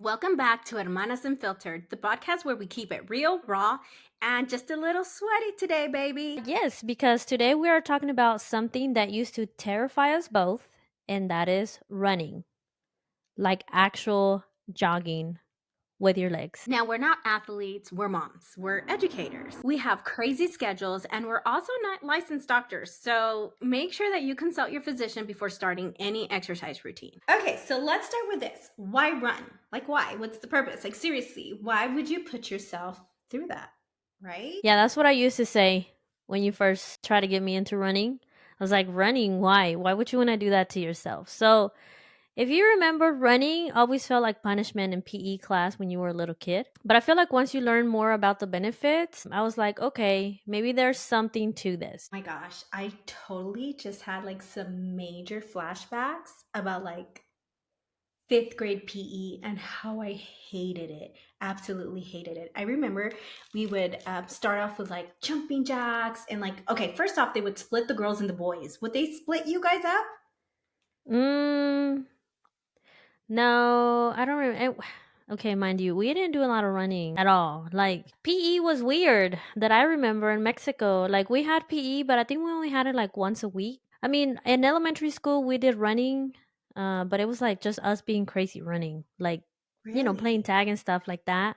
Welcome back to Hermanas Unfiltered, the podcast where we keep it real, raw, and just a little sweaty today, baby. Yes, because today we are talking about something that used to terrify us both, and that is running, like actual jogging with your legs. Now, we're not athletes, we're moms, we're educators. We have crazy schedules, and we're also not licensed doctors. So make sure that you consult your physician before starting any exercise routine. Okay, so let's start with this. Why run? Like, why? What's the purpose? Like, seriously, why would you put yourself through that? Right? Yeah, that's what I used to say when you first try to get me into running. I was like, running, why? Why would you want to do that to yourself? So, if you remember, running always felt like punishment in PE class when you were a little kid. But I feel like once you learn more about the benefits, I was like, okay, maybe there's something to this. My gosh, I totally just had like some major flashbacks about like fifth grade PE and how I hated it. Absolutely hated it. I remember we would start off with like jumping jacks and like, okay, first off, they would split the girls and the boys. Would they split you guys up? Mm, no, I don't remember. Okay, mind you, we didn't do a lot of running at all. Like, PE was weird that I remember in Mexico. Like, we had PE, but I think we only had it like once a week. I mean, in elementary school, we did running, but it was like just us being crazy running, like, playing Really? tag and stuff like that.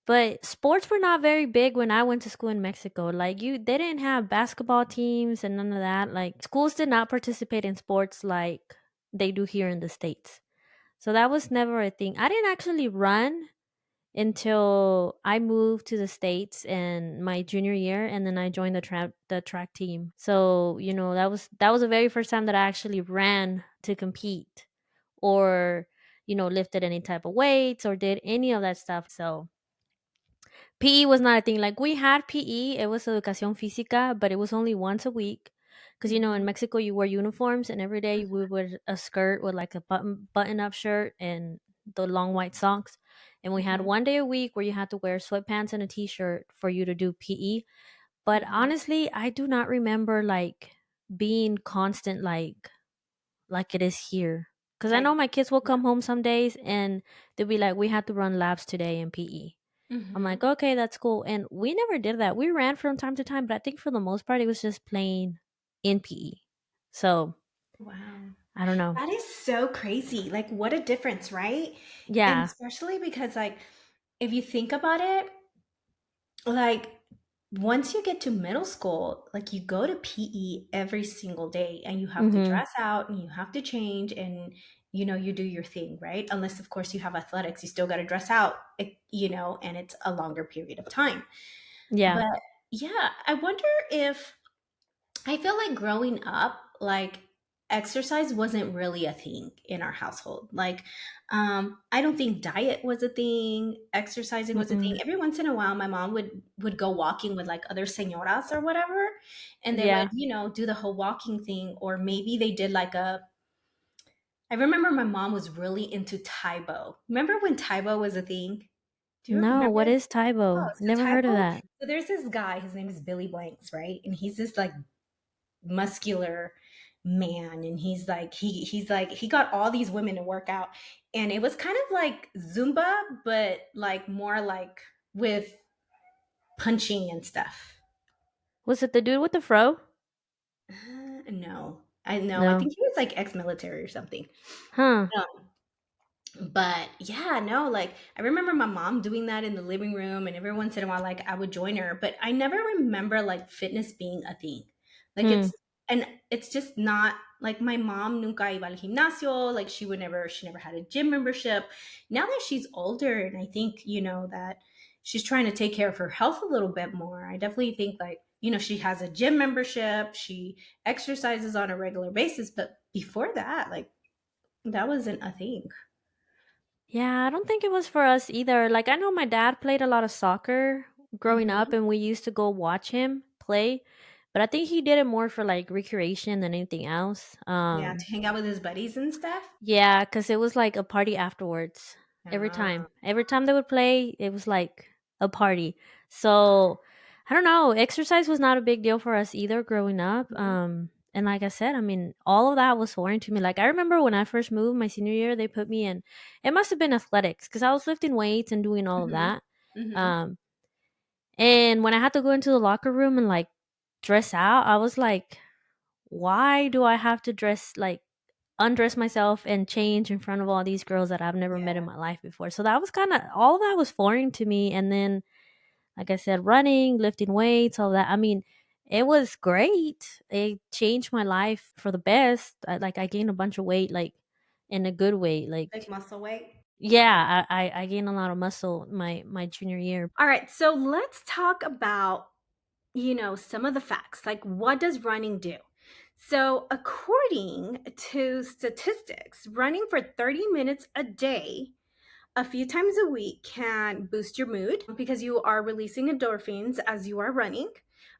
But sports were not very big when I went to school in Mexico. Like, they didn't have basketball teams and none of that. Like, schools did not participate in sports like they do here in the States. So that was never a thing. I didn't actually run until I moved to the States in my junior year, and then I joined the track team. So, that was the very first time that I actually ran to compete or, lifted any type of weights or did any of that stuff. So PE was not a thing. Like, we had PE, it was educación física, but it was only once a week. Because in Mhm. Mexico you wear uniforms, and every day we wear a skirt with like a button up shirt and the long white socks. And we had Mhm. one day a week where you had to wear sweatpants and a t-shirt for you to do PE. But Mhm. honestly, I do not remember like being constant like it is here. Because I know Like, my kids will yeah. come home some days and they'll be like, we had to run laps today in PE. I'm like, Mhm. okay, that's cool. And we never did that. We ran from time to time, but I think for the most part, it was just playing in PE. So Wow. I don't know. That is so crazy. Like, what a difference, right? And Yeah. especially because, like, if you think about it, like once you get to middle school, like you go to PE every single day and you have to Mm-hmm. dress out and you have to change and you do your thing, right? Unless of course you have athletics, you still got to dress out, and it's a longer period of time. Yeah. But yeah, I wonder if I feel like growing up, like exercise wasn't really a thing in our household. Like, I don't think diet was a thing, exercising was a thing. Mm-mm. Every once in a while, my mom would go walking with like other señoras or whatever, and they would, Yeah. do the whole walking thing, or maybe they did like a. I remember my mom was really into Taibo. Remember when Taibo was a thing? Do you No, remember? what is Oh, Taibo? so Never heard of Taibo. that. So there's this guy. His name is Billy Blanks, right? And he's this like muscular man, and he's like he got all these women to work out, and it was kind of like Zumba but like more like with punching and stuff. Was it the dude with the fro? No, I know, I No. think he was like ex-military or something. Huh. um, but yeah, no, like I remember my mom doing that in the living room, and every once in a while like I would join her, but I never remember like fitness being a thing. Like Hmm. it's just not like my mom nunca iba al gimnasio, like she never had a gym membership. Now that she's older and I think, that she's trying to take care of her health a little bit more, I definitely think like, she has a gym membership, she exercises on a regular basis, but before that, like that wasn't a thing. Yeah, I don't think it was for us either. Like, I know my dad played a lot of soccer growing up, Mhm. and we used to go watch him play. But I think he did it more for like recreation than anything else. Yeah, to hang out with his buddies and stuff? Yeah, because it was like a party afterwards every Ah, time. Every time they would play, it was like a party. So I don't know. Exercise was not a big deal for us either growing up. mhm. And like I said, I mean, all of that was foreign to me. Like I remember when I first moved my senior year, they put me in. It must have been athletics because I was lifting weights and doing all of Mhm. that. Mhm. Um, and when I had to go into the locker room and like dress out, I was like, why do I have to dress like undress myself and change in front of all these girls that I've never met in Yeah. my life before? So that was kind of all of that was foreign to me. And then, like I said, running, lifting weights, all that. I mean, it was great. It changed my life for the best. I gained a bunch of weight, like in a good way. Like Like muscle weight. yeah, I gained a lot of muscle my junior year. All right, so let's talk about, some of the facts. Like, what does running do? So, according to statistics, running for 30 minutes a day, a few times a week, can boost your mood because you are releasing endorphins as you are running.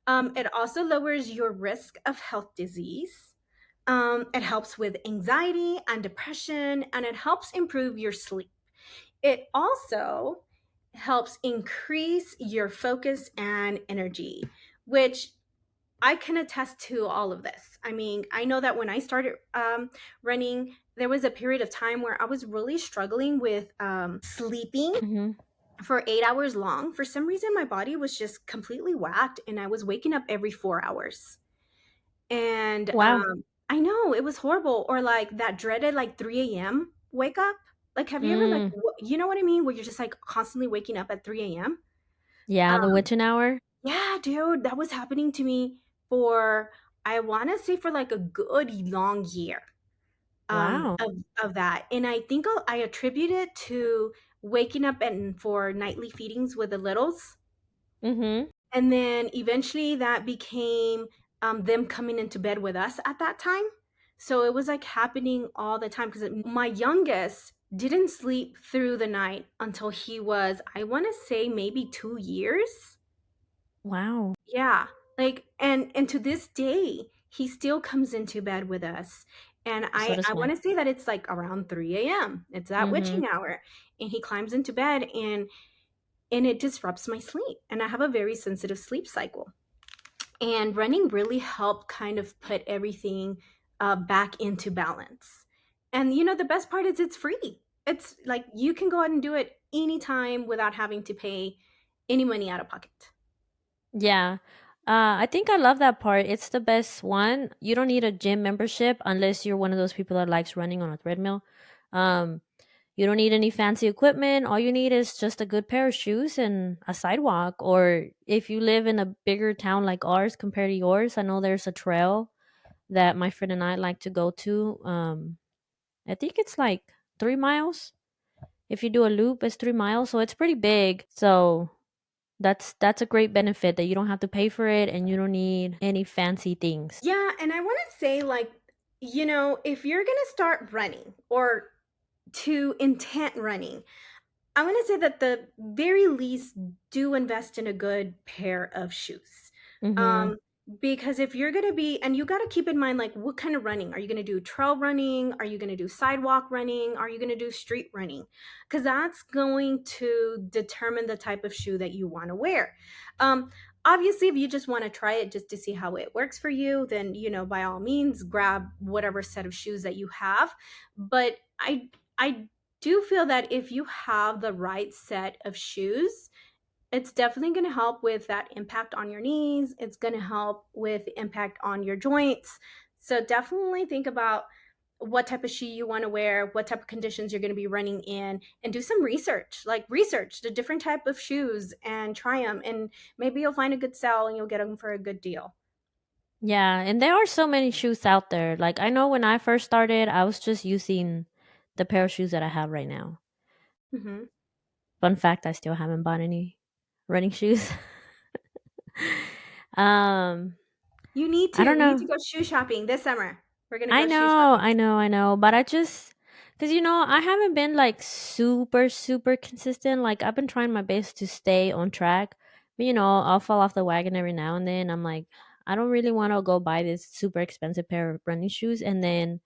It also lowers your risk of health disease. It helps with anxiety and depression, and it helps improve your sleep. It also helps increase your focus and energy, which I can attest to all of this. I mean, I know that when I started running, there was a period of time where I was really struggling with sleeping Hmm. for 8 hours long. For some reason, my body was just completely whacked, and I was waking up every 4 hours. And Wow. I know it was horrible. Or like that dreaded like 3 a.m. wake up. Like, have you ever like Mm, you know what I mean? Where you're just like constantly waking up at 3 a.m. yeah, the Um, witching hour. yeah, dude, that was happening to me for I want to say for like a good long year Wow. of that, and I think I attribute it to waking up and for nightly feedings with the littles. Mhm. And then eventually that became them coming into bed with us at that time. So it was like happening all the time because my youngest didn't sleep through the night until he was, I want to say, maybe 2 years. Wow. Yeah. Like, and to this day, he still comes into bed with us. And So I does want mine. to say that it's like around 3 a.m. It's that Mhm. witching hour. And he climbs into bed and it disrupts my sleep. And I have a very sensitive sleep cycle. And running really helped kind of put everything back into balance. And the best part is it's free. It's like you can go out and do it anytime without having to pay any money out of pocket. Yeah. I think I love that part. It's the best one. You don't need a gym membership unless you're one of those people that likes running on a treadmill. Um, you don't need any fancy equipment. All you need is just a good pair of shoes and a sidewalk. Or if you live in a bigger town like ours compared to yours, I know there's a trail that my friend and I like to go to. I think it's like 3 miles. If you do a loop, it's 3 miles, so it's pretty big. So that's a great benefit that you don't have to pay for it and you don't need any fancy things. Yeah, and I want to say, like, if you're going to start running or to intent running, I want to say that the very least do invest in a good pair of shoes. Mhm. Um, because if you're going to be, and you got to keep in mind, like, what kind of running? Are you going to do trail running? Are you going to do sidewalk running? Are you going to do street running? Because that's going to determine the type of shoe that you want to wear. Obviously, if you just want to try it just to see how it works for you, then, by all means, grab whatever set of shoes that you have. But I do feel that if you have the right set of shoes, it's definitely going to help with that impact on your knees. It's going to help with the impact on your joints. So definitely think about what type of shoe you want to wear, what type of conditions you're going to be running in, and do some research. Like research the different type of shoes and try them, and maybe you'll find a good sale and you'll get them for a good deal. Yeah, and there are so many shoes out there. Like I know when I first started, I was just using the pair of shoes that I have right now. Hmm. Fun fact, I still haven't bought any running shoes. um, You need I to. don't We need to know. go shoe shopping this summer. We're going to I go shoe know, shopping. I know, I know, but I just cuz I haven't been like super consistent. Like I've been trying my best to stay on track. But I'll fall off the wagon every now and then. I'm like I don't really want to go buy this super expensive pair of running shoes and then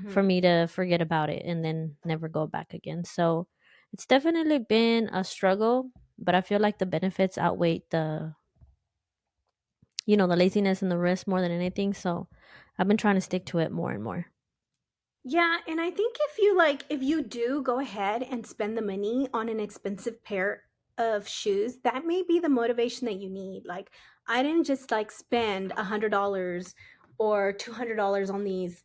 for Hmm. me to forget about it and then never go back again. So, it's definitely been a struggle, but I feel like the benefits outweigh the laziness and the risk more than anything. So, I've been trying to stick to it more and more. Yeah, and I think if you do go ahead and spend the money on an expensive pair of shoes, that may be the motivation that you need. Like I didn't just like spend $100 or $200 on these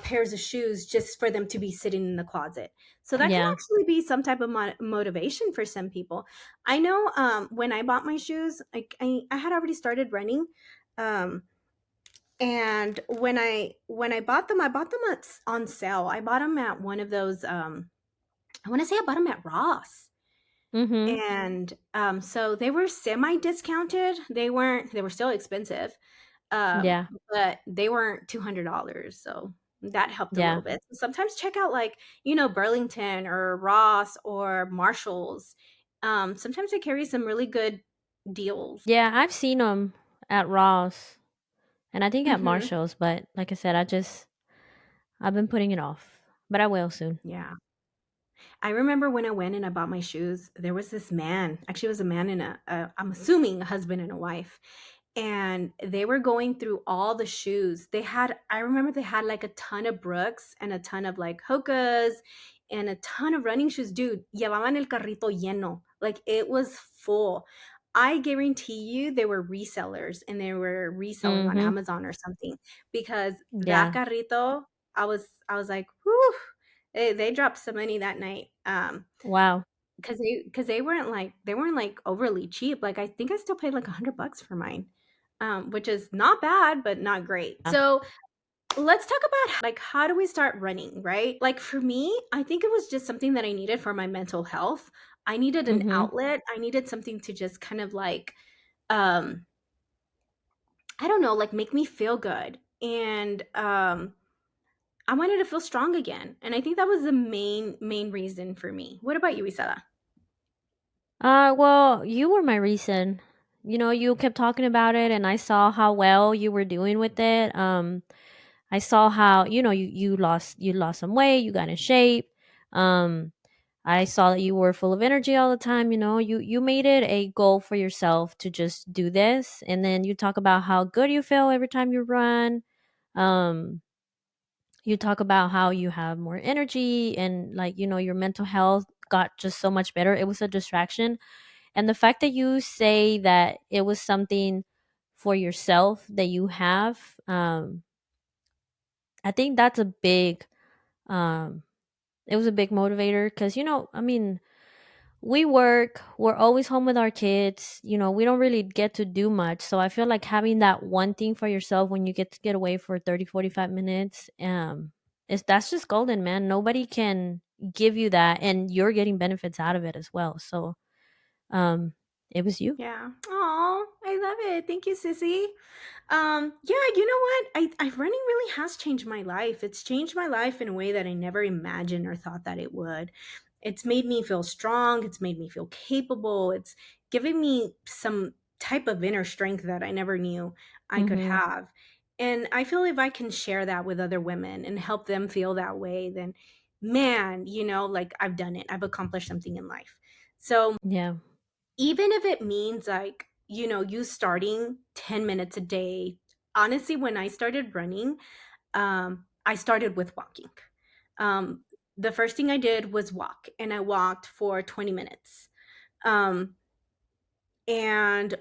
pairs of shoes just for them to be sitting in the closet. So that can Yeah. actually be some type of motivation for some people. I know when I bought my shoes, like I had already started running. Um, and when I bought them on sale. I bought them at one of those. I want to say I bought them at Ross, Mhm. and so they were semi discounted. They weren't. They were still expensive, Yeah. but they weren't $200. So that helped a little Yeah. bit. Sometimes check out like Burlington or Ross or Marshalls. Sometimes they carry some really good deals. Yeah, I've seen them at Ross and I think at Hmm. Marshall's, but like I said, I've been putting it off, but I will soon. Yeah. I remember when I went and I bought my shoes, there was this man. Actually, it was a man and I'm assuming a husband and a wife. And they were going through all the shoes. I remember they had like a ton of Brooks and a ton of like Hokas and a ton of running shoes. Dude, llevaban el carrito lleno. Like it was full. I guarantee you they were resellers and they were reselling on Mhm. Amazon or something because that Yeah. carrito, I was like, whew, they dropped some money that night. Wow. Because they weren't like overly cheap. Like I think I still paid like $100 for mine, which is not bad, but not great. Yeah. So let's talk about like how do we start running, right? Like for me, I think it was just something that I needed for my mental health. I needed an Mhm. outlet. I needed something to just kind of like, um, I don't know, like make me feel good. And I wanted to feel strong again. And I think that was the main reason for me. What about you, Isela? Well, you were my reason. You know, you kept talking about it and I saw how well you were doing with it. I saw how, you lost some weight, you got in shape. Um I saw that you were full of energy all the time, you made it a goal for yourself to just do this, and then you talk about how good you feel every time you run. Um you talk about how you have more energy and like, your mental health got just so much better. It was a distraction. And the fact that you say that it was something for yourself that you have, I think that's a big um it was a big motivator because I mean, we're always home with our kids, we don't really get to do much. So I feel like having that one thing for yourself when you get to get away for 30, 45 minutes, is that's just golden, man. Nobody can give you that, and you're getting benefits out of it as well. So um it was you. Yeah. Oh, I love it. Thank you, Sissy. Yeah, you know what? I running really has changed my life. It's changed my life in a way that I never imagined or thought that it would. It's made me feel strong. It's made me feel capable. It's giving me some type of inner strength that I never knew I could Mhm. have. And I feel if I can share that with other women and help them feel that way, then man, like I've done it. I've accomplished something in life. So Yeah. even if it means like, you starting 10 minutes a day. Honestly, when I started running, I started with walking. Um, the first thing I did was walk, and I walked for 20 minutes. Um, and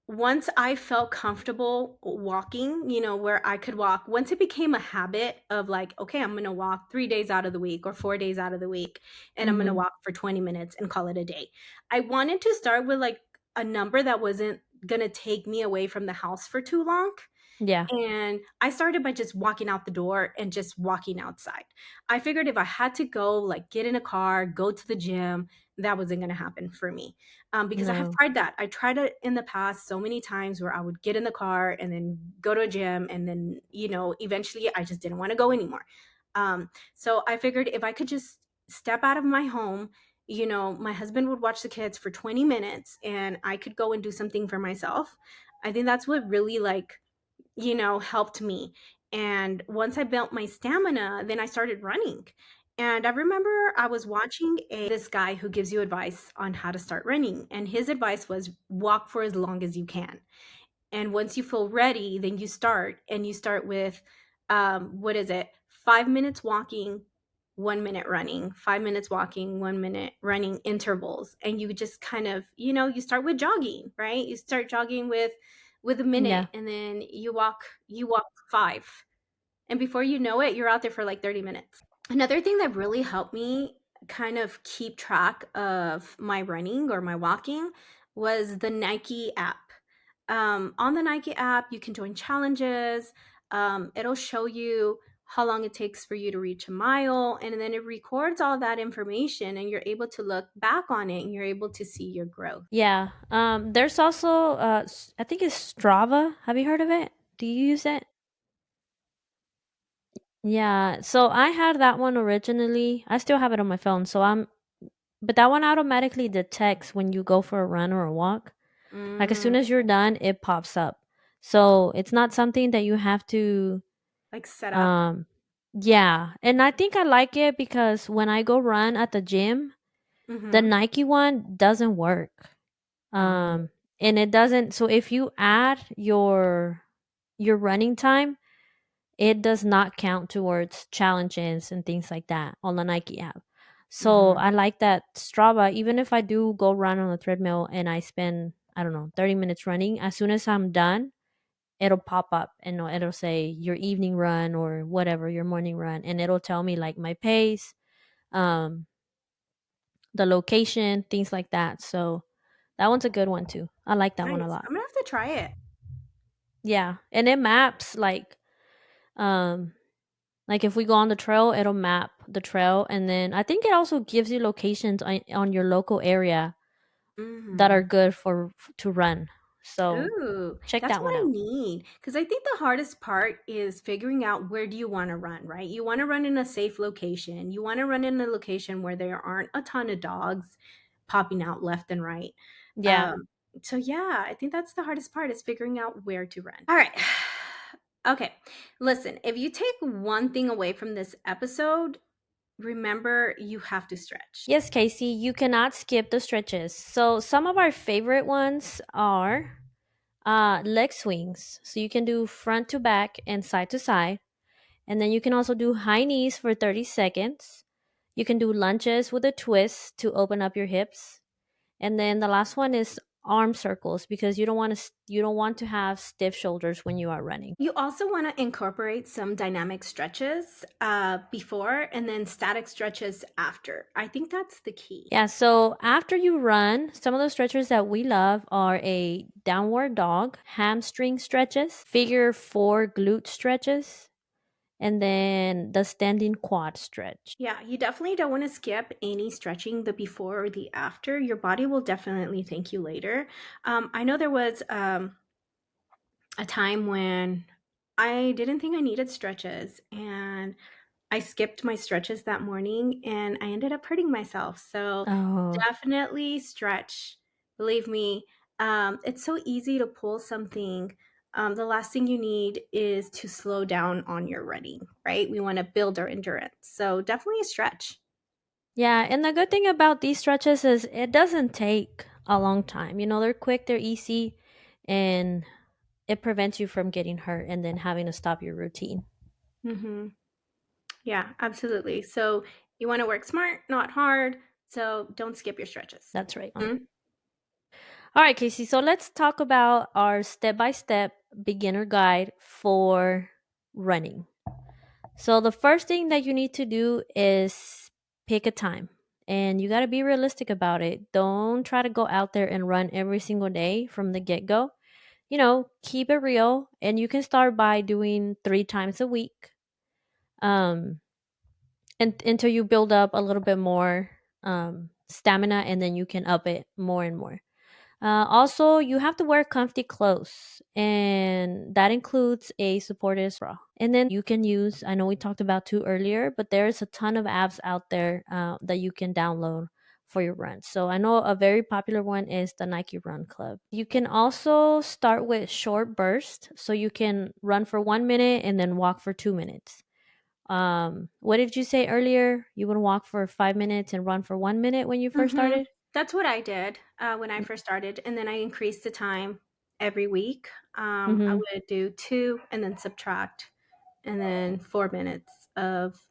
once I felt comfortable walking, where I could walk, once it became a habit of like, okay, I'm going to walk 3 days out of the week or 4 days out of the week, and I'm going to Mhm. walk for 20 minutes and call it a day. I wanted to start with like a number that wasn't going to take me away from the house for too long. Yeah. And I started by just walking out the door and just walking outside. I figured if I had to go, like get in a car, go to the gym, that wasn't going to happen for me. Because I have No. tried that. I tried it in the past so many times where I would get in the car and then go to a gym. And then, eventually I just didn't want to go anymore. So I figured if I could just step out of my home, my husband would watch the kids for 20 minutes and I could go and do something for myself. I think that's what really like helped me. And once I built my stamina, then I started running. And I remember I was watching this guy who gives you advice on how to start running. And his advice was walk for as long as you can. And once you feel ready, then you start. And you start with what is it? 5 minutes walking, 1 minute running, 5 minutes walking, 1 minute running intervals. And you just kind of, you start with jogging, right? You start jogging with a minute Yeah. and then you walk five. And before you know it, you're out there for like 30 minutes. Another thing that really helped me kind of keep track of my running or my walking was the Nike app. On the Nike app, you can join challenges. It'll show you how long it takes for you to reach a mile, and then it records all that information, and you're able to look back on it and you're able to see your growth. Yeah. There's also I think it's Strava. Have you heard of it? Do you use it? Yeah. So I had that one originally. I still have it on my phone. But that one automatically detects when you go for a run or a walk. Like as Mm, soon as you're done, it pops up. So it's not something that you have to like set up. um yeah. And I think I like it because when I go run at the gym, the Mm-hmm. Nike one doesn't work. Oh. Um and it doesn't, so if you add your running time, it does not count towards challenges and things like that on the Nike app. So Mm-hmm. I like that Strava, even if I do go run on the treadmill and I spend, I don't know, 30 minutes running, as soon as I'm done, it'll pop up and it'll say your evening run or whatever, your morning run. And it'll tell me like my pace, um, the location, things like that. So that one's a good one too. I like that one a Nice. lot. I'm gonna have to try it. Yeah. And it maps um, like if we go on the trail, it'll map the trail, and then I think it also gives you locations on your local area that are Mm-hmm. good to run. So Ooh, check that's that what one I out. need. Because I think the hardest part is figuring out where do you want to run, right? You want to run in a safe location. You want to run in a location where there aren't a ton of dogs popping out left and right. Yeah. Um, so yeah, I think that's the hardest part is figuring out where to run. All right. Okay. Listen, if you take one thing away from this episode, remember you have to stretch. Yes, Casey, you cannot skip the stretches. So some of our favorite ones are leg swings. So you can do front to back and side to side. And then you can also do high knees for 30 seconds. You can do lunges with a twist to open up your hips. And then the last one is arm circles because you don't want to have stiff shoulders when you are running. You also want to incorporate some dynamic stretches before and then static stretches after. I think that's the key. Yeah, so after you run, some of the stretches that we love are a downward dog, hamstring stretches, figure four glute stretches, and then the standing quad stretch. Yeah, you definitely don't want to skip any stretching the before or the after. Your body will definitely thank you later. I know there was a time when I didn't think I needed stretches and I skipped my stretches that morning and I ended up hurting myself. So Oh, definitely stretch. Believe me, it's so easy to pull something. The last thing you need is to slow down on your running, right? We want to build our endurance. So definitely stretch. yeah, and the good thing about these stretches is it doesn't take a long time. You know, they're quick, they're easy, and it prevents you from getting hurt and then having to stop your routine. Hmm. Yeah, absolutely. So you want to work smart, not hard. So don't skip your stretches. That's right. Mhm. All right, Casey. So let's talk about our step by step beginner guide for running. So the first thing that you need to do is pick a time. And you got to be realistic about it. Don't try to go out there and run every single day from the get go. You know, keep it real. And you can start by doing 3 times a week, um, and until you build up a little bit more stamina, and then you can up it more and more. Also, you have to wear comfy clothes, and that includes a supportive bra. And then you can use, I know we talked about two earlier, but there's a ton of apps out there that you can download for your runs. So I know a very popular one is the Nike Run Club. You can also start with short bursts, so you can run for 1 minute and then walk for 2 minutes. What did you say earlier? You would walk for 5 minutes and run for 1 minute when you first Mhm. started? That's what I did, when I first started, and then I increased the time every week. I Mm-hmm. would do 2 and then subtract. and then 4 minutes of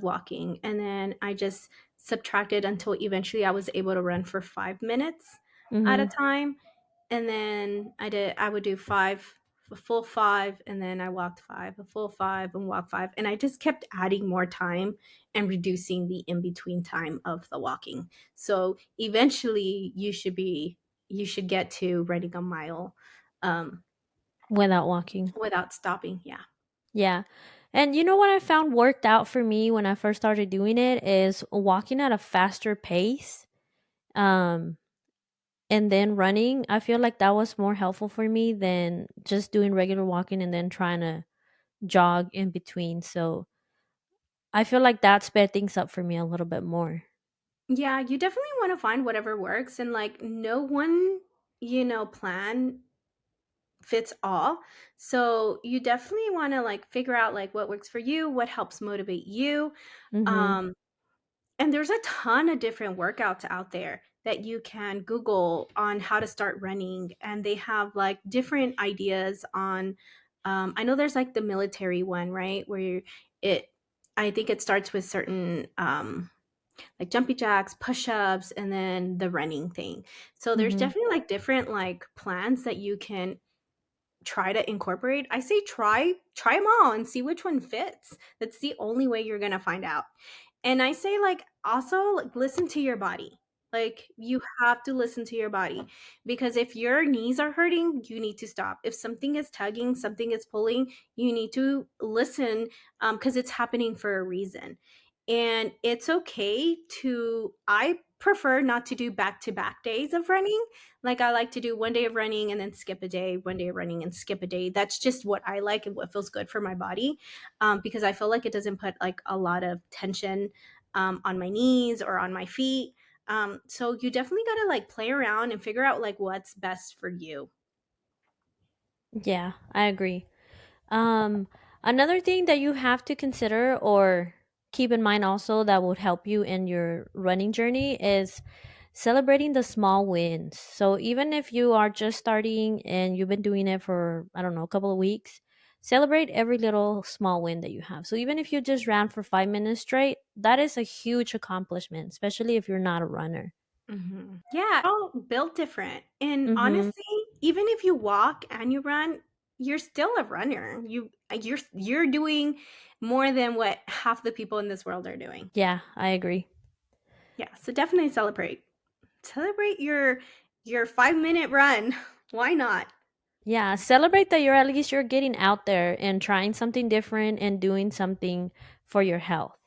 walking. And then I just subtracted until eventually I was able to run for 5 minutes at a Mhm. time. And then I would do five, a full five, and then I walked five, a full five, and walk five. And I just kept adding more time and reducing the in between time of the walking. So eventually you should get to running a mile um, Without walking. without stopping. Yeah. Yeah. And you know what I found worked out for me when I first started doing it is walking at a faster pace. Um and then running. I feel like that was more helpful for me than just doing regular walking and then trying to jog in between. So I feel like that sped things up for me a little bit more. Yeah, you definitely want to find whatever works, and like no one, plan fits all. So you definitely want to like figure out like what works for you, what helps motivate you. Mhm. Um and there's a ton of different workouts out there that you can Google on how to start running, and they have like different ideas on I know there's like the military one, right? It I think it starts with certain like jumpy jacks, push-ups, and then the running thing. So there's Mhm. definitely like different like plans that you can try to incorporate. I say try them all and see which one fits. That's the only way you're going to find out. And I say like also like listen to your body. Like you have to listen to your body, because if your knees are hurting, you need to stop. If something is tugging, something is pulling, you need to listen, because it's happening for a reason. And it's okay to, I prefer not to do back to back days of running. Like I like to do one day of running and then skip a day, one day of running and skip a day. That's just what I like and what feels good for my body, because I feel like it doesn't put like a lot of tension on my knees or on my feet. So you definitely got to like play around and figure out like what's best for you. Yeah, I agree. Um, Another thing that you have to consider or keep in mind also that would help you in your running journey is celebrating the small wins. So even if you are just starting and you've been doing it for, I don't know, a couple of weeks, celebrate every little small win that you have. So even if you just ran for 5 minutes straight, that is a huge accomplishment, especially if you're not a runner. Yeah, all built different. And Mm-hmm. honestly, even if you walk and you run, you're still a runner. You're doing more than what half the people in this world are doing. Yeah, I agree. Yeah, so definitely celebrate. Celebrate your 5 minute run. Why not? Yeah, celebrate that you're at least you're getting out there and trying something different and doing something for your health,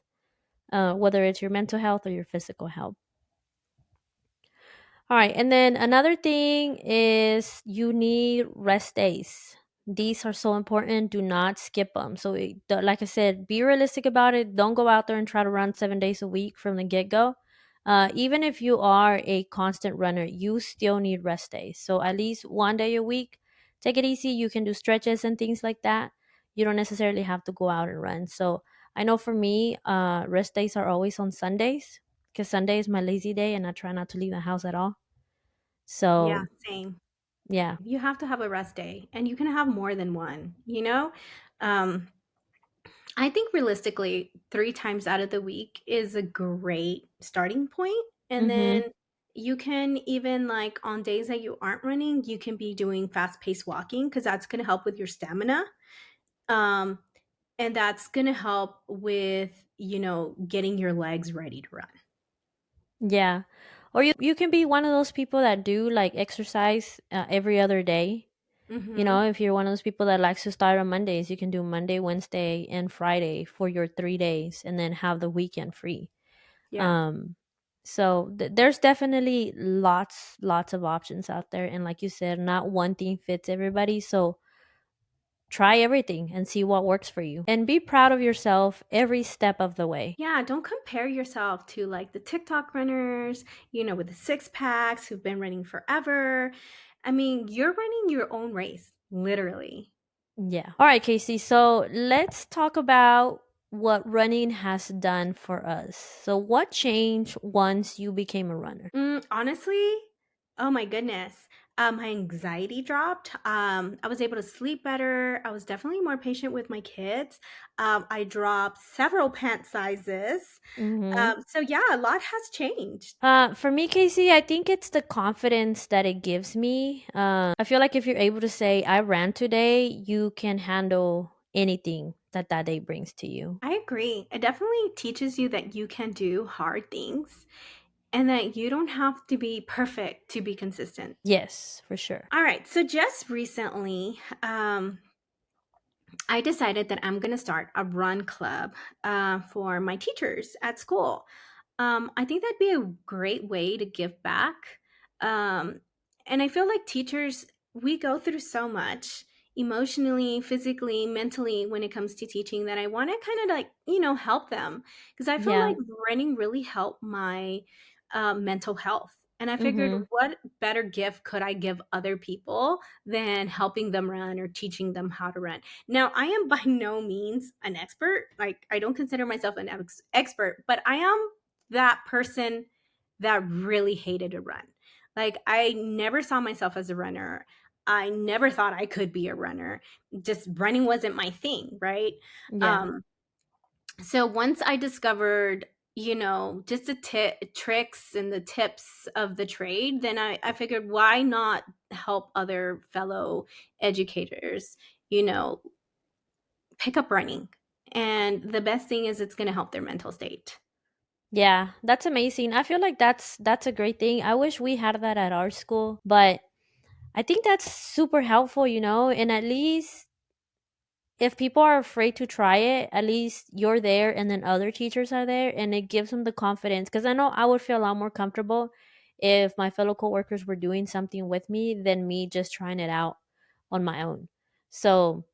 whether it's your mental health or your physical health. All right, and then another thing is you need rest days. These are so important. Do not skip them. So, like I said, be realistic about it. Don't go out there and try to run 7 days a week from the get go. Even if you are a constant runner, you still need rest days. So, at least one day a week, take it easy. You can do stretches and things like that. You don't necessarily have to go out and run. So, I know for me, rest days are always on Sundays because Sunday is my lazy day and I try not to leave the house at all. Yeah, So, same. yeah. You have to have a rest day, and you can have more than one, you know? Um, I think realistically, 3 times out of the week is a great starting point, and then Mhm. you can even, like, on days that you aren't running, you can be doing fast-paced walking because that's gonna help with your stamina, um, and that's gonna help with, getting your legs ready to run. Yeah. Or you can be one of those people that do like exercise every other day. You know, Mhm. if you're one of those people that likes to start on Mondays, you can do Monday, Wednesday, and Friday for your 3 days and then have the weekend free. Yeah. Um so there's definitely lots of options out there, and like you said, not one thing fits everybody. So try everything and see what works for you. And be proud of yourself every step of the way. Yeah, don't compare yourself to like the TikTok runners, with the six packs who've been running forever. I mean, you're running your own race, literally. Yeah. All right, Casey. So let's talk about what running has done for us. So, what changed once you became a runner? Honestly, oh my goodness. My anxiety dropped. I was able to sleep better. I was definitely more patient with my kids. I dropped several pant sizes. Mhm. So yeah, a lot has changed. For me, Casey, I think it's the confidence that it gives me. I feel like if you're able to say, I ran today, you can handle anything that that day brings to you. I agree. It definitely teaches you that you can do hard things and that you don't have to be perfect to be consistent. Yes, for sure. All right. So just recently, I decided that I'm going to start a run club for my teachers at school. I think that'd be a great way to give back. Um, and I feel like teachers, we go through so much emotionally, physically, mentally when it comes to teaching that I want to kind of like, help them because I feel Yeah. like running really helped my mental health. And I figured, Mhm. what better gift could I give other people than helping them run or teaching them how to run? Now, I am by no means an expert. Like, I don't consider myself an expert, but I am that person that really hated to run. Like, I never saw myself as a runner. I never thought I could be a runner. Just running wasn't my thing, right? Yeah. Um, so once I discovered, just the tricks and the tips of the trade, then I figured why not help other fellow educators, you know, pick up running. And the best thing is it's going to help their mental state. Yeah, that's amazing. I feel like that's a great thing. I wish we had that at our school, but I think that's super helpful, and at least if people are afraid to try it, at least you're there and then other teachers are there and it gives them the confidence because I know I would feel a lot more comfortable if my fellow coworkers were doing something with me than me just trying it out on my own. So,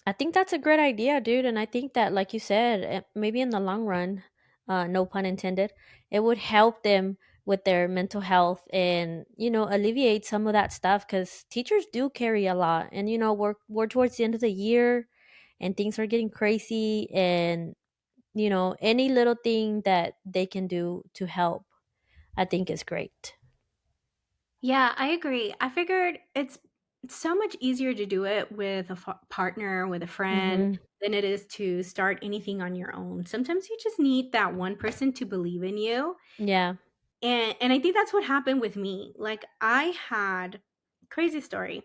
I think that's a great idea, dude. And I think that, like you said, maybe in the long run, no pun intended, it would help them with their mental health and, alleviate some of that stuff because teachers do carry a lot. And, we're towards the end of the year and things are getting crazy. And, any little thing that they can do to help, I think is great. Yeah, I agree. I figured it's so much easier to do it with a partner, with a friend, Mm-hmm. than it is to start anything on your own. Sometimes you just need that one person to believe in you. Yeah. And I think that's what happened with me. Like I had crazy story,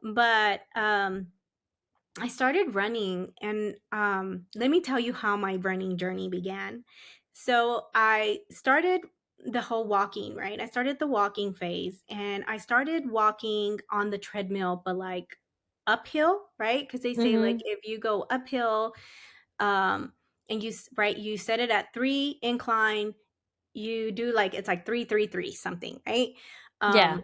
but I started running, and let me tell you how my running journey began. So I started the whole walking, right? I started the walking phase, and I started walking on the treadmill, but like uphill, right? Because they say like Mm-hmm. if you go uphill, um, and right, you set it at 3 incline, you do like it's like 3 3 3 something, right? Yeah.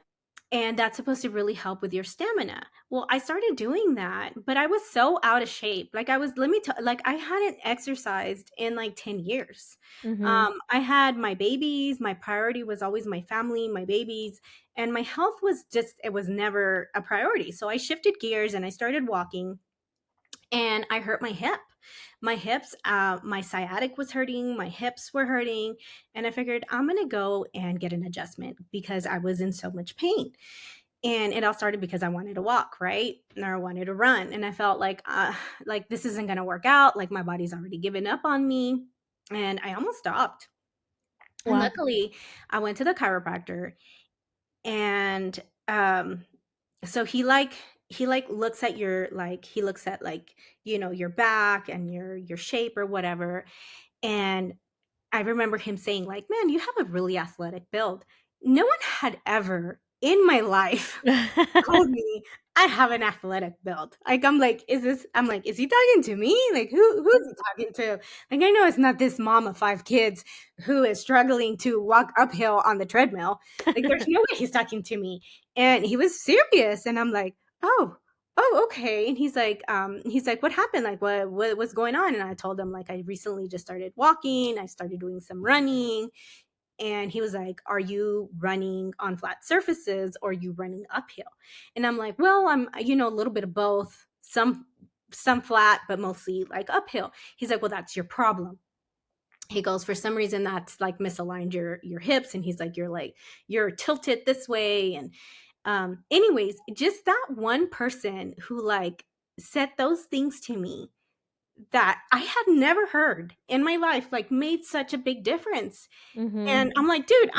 And that's supposed to really help with your stamina. Well, I started doing that, but I was so out of shape. Like I was, let me tell, like I hadn't exercised in like 10 years. Mm-hmm. I had my babies. My priority was always my family, my babies, and my health was just, it was never a priority. So I shifted gears and I started walking, and I hurt my hip. My hips, my sciatic was hurting, my hips were hurting, and I figured I'm gonna go and get an adjustment because I was in so much pain. And it all started because I wanted to walk, right? Or I wanted to run. And I felt like this isn't gonna work out. Like my body's already given up on me. And I almost stopped. And Wow. luckily I went to the chiropractor, and so he looks at your like he looks at like, your back and your shape or whatever. And I remember him saying like, "Man, you have a really athletic build." No one had ever in my life told me I have an athletic build. Like I'm like, is he talking to me? Like who's he talking to? Like I know it's not this mom of 5 kids who is struggling to walk uphill on the treadmill. Like there's no way he's talking to me. And he was serious, and I'm like, "Oh, okay." And he's like, "What happened? Like what's going on?" And I told him like I recently just started walking. I started doing some running. And he was like, "Are you running on flat surfaces or are you running uphill?" And I'm like, "Well, I'm, a little bit of both. Some flat, but mostly like uphill." He's like, "Well, that's your problem." He goes, "For some reason that's like misaligned your hips." And he's like, "You're tilted this way." Anyways, just that one person who like said those things to me that I had never heard in my life, like made such a big difference. Mhm. And I'm like, dude,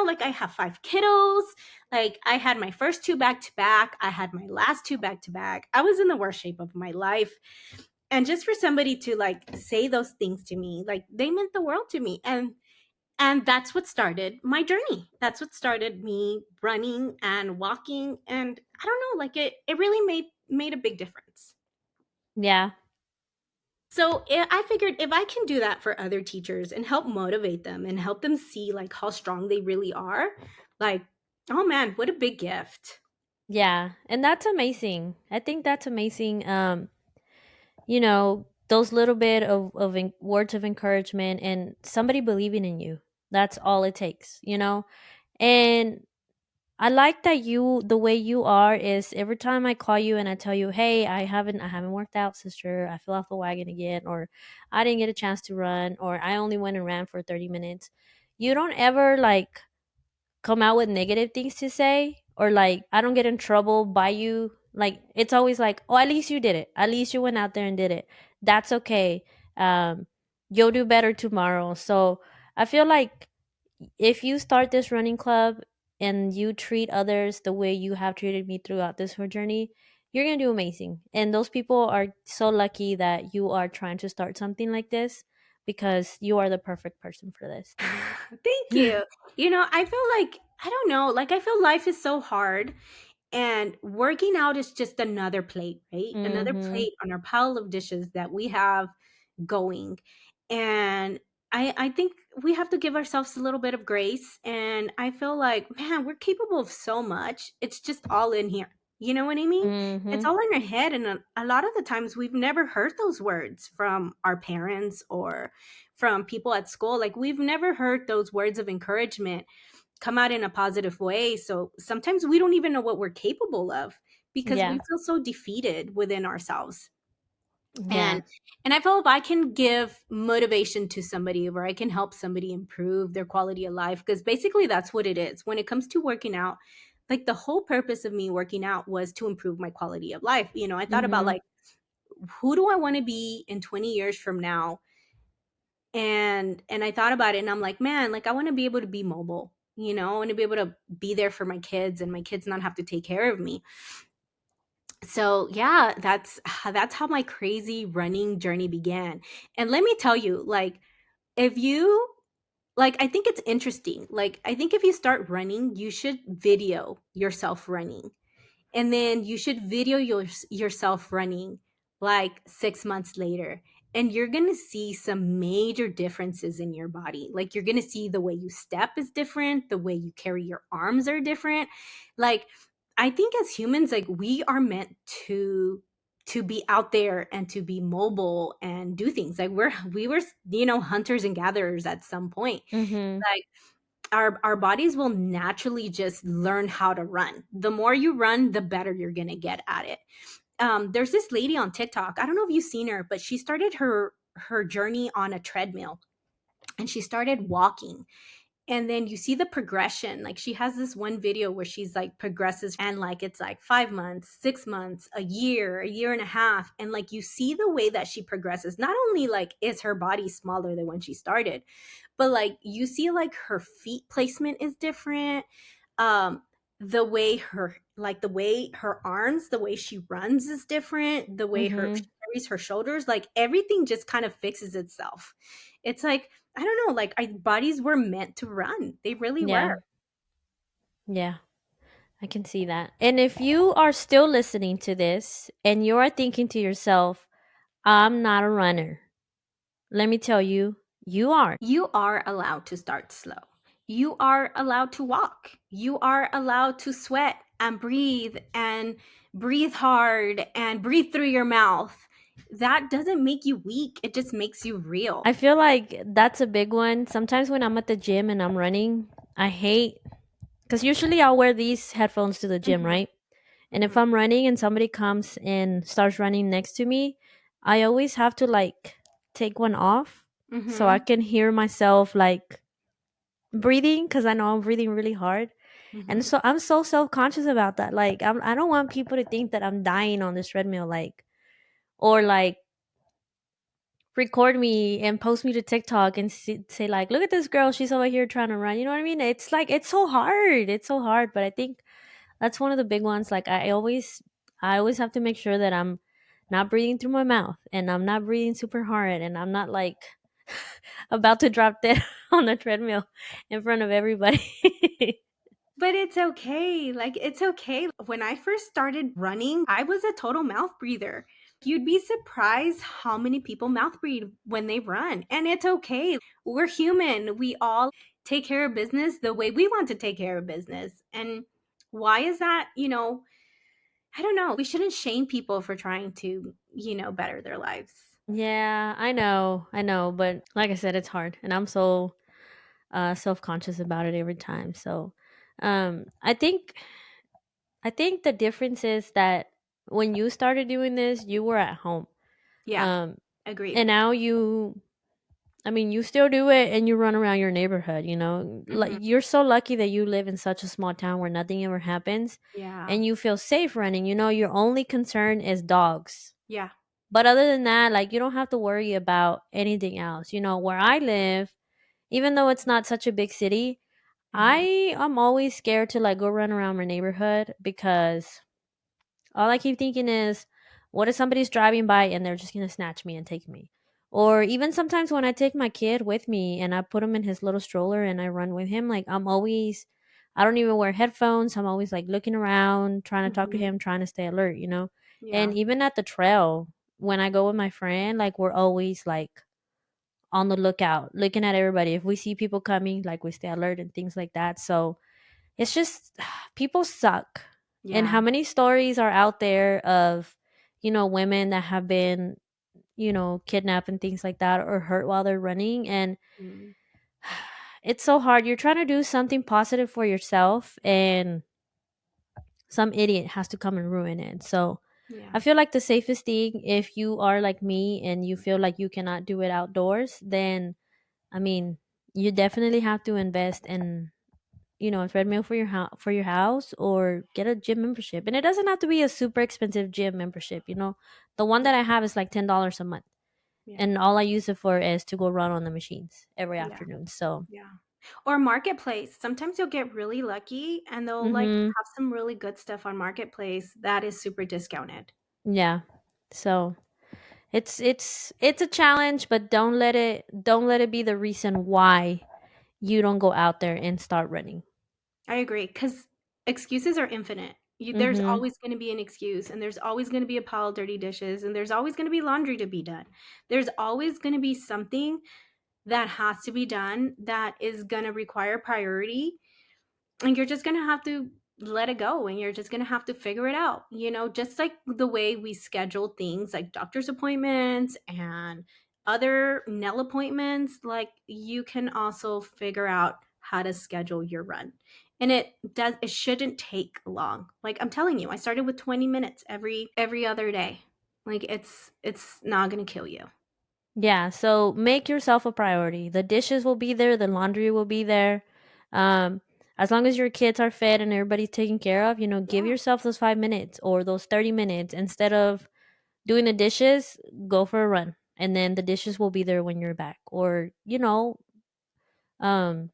like I have 5 kiddos. Like I had my first two back to back. I had my last two back to back. I was in the worst shape of my life. And just for somebody to like say those things to me, like they meant the world to me. And that's what started my journey. That's what started me running and walking. And I don't know, like it really made a big difference. Yeah. So I figured if I can do that for other teachers and help motivate them and help them see like how strong they really are, like, oh man, what a big gift. Yeah. And that's amazing. I think that's amazing. Those little bit of words of encouragement and somebody believing in you. That's all it takes, And I like that the way you are is every time I call you and I tell you, "Hey, I haven't worked out, sister. I fell off the wagon again," or "I didn't get a chance to run," or "I only went and ran for 30 minutes." You don't ever like come out with negative things to say, or like I don't get in trouble by you. Like it's always like, "Oh, at least you did it. At least you went out there and did it. That's okay. Um you'll do better tomorrow." So, I feel like if you start this running club and you treat others the way you have treated me throughout this whole journey, you're going to do amazing. And those people are so lucky that you are trying to start something like this because you are the perfect person for this. Thank you. I feel like, I don't know, like I feel life is so hard and working out is just another plate, right? Another Mhm. plate on our pile of dishes that we have going. And I think we have to give ourselves a little bit of grace. And I feel like, man, we're capable of so much. It's just all in here. You know what I mean? It's Mhm. all in our head. And a lot of the times we've never heard those words from our parents or from people at school. Like we've never heard those words of encouragement come out in a positive way. So sometimes we don't even know what we're capable of because we Yeah. feel so defeated within ourselves. Yeah. And I feel if I can give motivation to somebody or I can help somebody improve their quality of life, because basically that's what it is. When it comes to working out, like the whole purpose of me working out was to improve my quality of life. I thought about Mhm. like, who do I want to be in 20 years from now? And I thought about it and I'm like, man, like I want to be able to be mobile. I want to be able to be there for my kids and my kids not have to take care of me. So yeah, that's how my crazy running journey began. And let me tell you, like if you like I think it's interesting. Like I think if you start running, you should video yourself running. And then you should video yourself running like 6 months later. And you're going to see some major differences in your body. Like you're going to see the way you step is different, the way you carry your arms are different. Like I think as humans, like we are meant to be out there and to be mobile and do things. Like we were, hunters and gatherers at some point. Mhm. Like our bodies will naturally just learn how to run. The more you run, the better you're gonna get at it. There's this lady on TikTok. I don't know if you've seen her, but she started her journey on a treadmill and she started walking. And then you see the progression. Like she has this one video where she's like progresses and like it's like 5 months, 6 months, a year and a half. And like you see the way that she progresses. Not only like is her body smaller than when she started, but like you see like her feet placement is different. um the way her arms, the way she runs is different, the way she Mhm. carries her shoulders, like everything just kind of fixes itself. It's like, I don't know, like our bodies were meant to run, they really were. Yeah. Yeah. I can see that. And if you are still listening to this and you're thinking to yourself, "I'm not a runner." Let me tell you, you are. You are allowed to start slow. You are allowed to walk. You are allowed to sweat and breathe hard and breathe through your mouth. That doesn't make you weak. It just makes you real. I feel like that's a big one. Sometimes when I'm at the gym and I'm running, I hate because usually I'll wear these headphones to the gym, Mhm, right? And if mhm, I'm running and somebody comes and starts running next to me, I always have to like take one off so I mhm, can hear myself like breathing because I know I'm breathing really hard. And Hmm. so I'm so self-conscious about that. Like I don't want people to think that I'm dying on this treadmill, like, or like record me and post me to TikTok and say like, look at this girl, she's over here trying to run. You know what I mean? It's like it's so hard. It's so hard. But I think that's one of the big ones. Like I always have to make sure that I'm not breathing through my mouth and I'm not breathing super hard and I'm not like about to drop dead on the treadmill in front of everybody. But it's okay. Like, it's okay. When I first started running, I was a total mouth breather. You'd be surprised how many people mouth breathe when they run. And it's okay. We're human. We all take care of business the way we want to take care of business. And why is that? I don't know. We shouldn't shame people for trying to, better their lives. Yeah, I know. I know, but like I said, it's hard and I'm so self-conscious about it every time. So, I think the difference is that when you started doing this, you were at home. Yeah, Um agreed. and now you I mean, you still do it and you run around your neighborhood, you know? Like Hmm. you're so lucky that you live in such a small town where nothing ever happens Yeah. and you feel safe running. You know, your only concern is dogs. Yeah. But other than that, like you don't have to worry about anything else. You know, where I live, even though it's not such a big city, Hmm. I am always scared to like go run around my neighborhood because all I keep thinking is, what if somebody's driving by and they're just gonna snatch me and take me? Or even sometimes when I take my kid with me and I put him in his little stroller and I run with him, like I don't even wear headphones. I'm always like looking around, trying to talk to Hmm. him, trying to stay alert, you know? And Yeah. even at the trail, when I go with my friend, like we're always like on the lookout, looking at everybody. If we see people coming, like we stay alert and things like that. So it's just people suck. And Yeah. how many stories are out there of, you know, women that have been, you know, kidnapped and things like that or hurt while they're running and Mm. it's so hard. You're trying to do something positive for yourself and some idiot has to come and ruin it. So Yeah. I feel like the safest thing if you are like me and you feel like you cannot do it outdoors, then I mean, you definitely have to invest in, you know, a treadmill for your house or get a gym membership. And it doesn't have to be a super expensive gym membership, you know. The one that I have is like $10 a month. Yeah. And all I use it for is to go run on the machines every Yeah. afternoon. So, Yeah. Or Marketplace. Sometimes you'll get really lucky and they'll like mhm. have some really good stuff on Marketplace that is super discounted. Yeah. So, it's a challenge, but don't let it be the reason why you don't go out there and start running. I agree cuz excuses are infinite. There's Mhm. always going to be an excuse and there's always going to be a pile of dirty dishes and there's always going to be laundry to be done. There's always going to be something that has to be done that is going to require priority and you're just going to have to let it go and you're just going to have to figure it out, just like the way we schedule things like doctor's appointments and other nail appointments. Like, you can also figure out how to schedule your run, and it shouldn't take long. Like, I'm telling you, I started with 20 minutes every other day. Like, it's not going to kill you. Yeah, so make yourself a priority. The dishes will be there, the laundry will be there. Um, as long as your kids are fed and everybody's taken care of, you know, give Yeah. yourself those 5 minutes or those 30 minutes. Instead of doing the dishes, go for a run. And then the dishes will be there when you're back. Or, you know, um,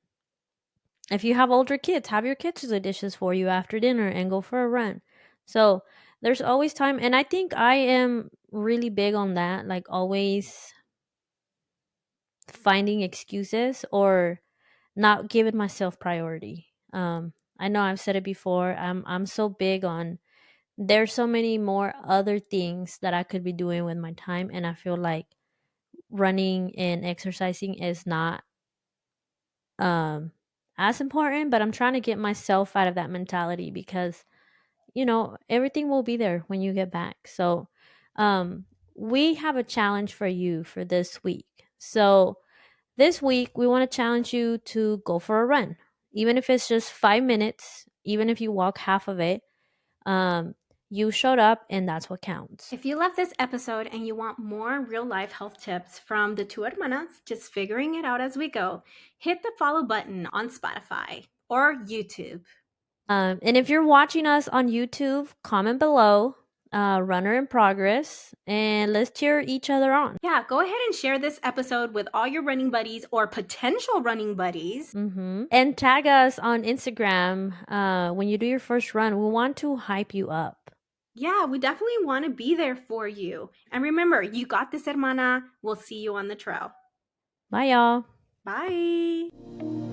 if you have older kids, have your kids do the dishes for you after dinner and go for a run. So there's always time. And I think I am really big on that, like always finding excuses or not giving myself priority. I know I've said it before. I'm so big on there's so many more other things that I could be doing with my time, and I feel like running and exercising is not um as important. But I'm trying to get myself out of that mentality because you know everything will be there when you get back. So, um, we have a challenge for you for this week. So this week, we want to challenge you to go for a run, even if it's just 5 minutes, even if you walk half of it. Um, you showed up, and that's what counts. If you love this episode and you want more real life health tips from the two hermanas, just figuring it out as we go, hit the follow button on Spotify or YouTube. And if you're watching us on YouTube, comment below, runner in progress, and let's cheer each other on. Yeah, go ahead and share this episode with all your running buddies or potential running buddies. And tag us on Instagram when you do your first run. We want to hype you up. Yeah, we definitely want to be there for you. And remember, you got this, hermana. We'll see you on the trail. Bye, y'all. Bye.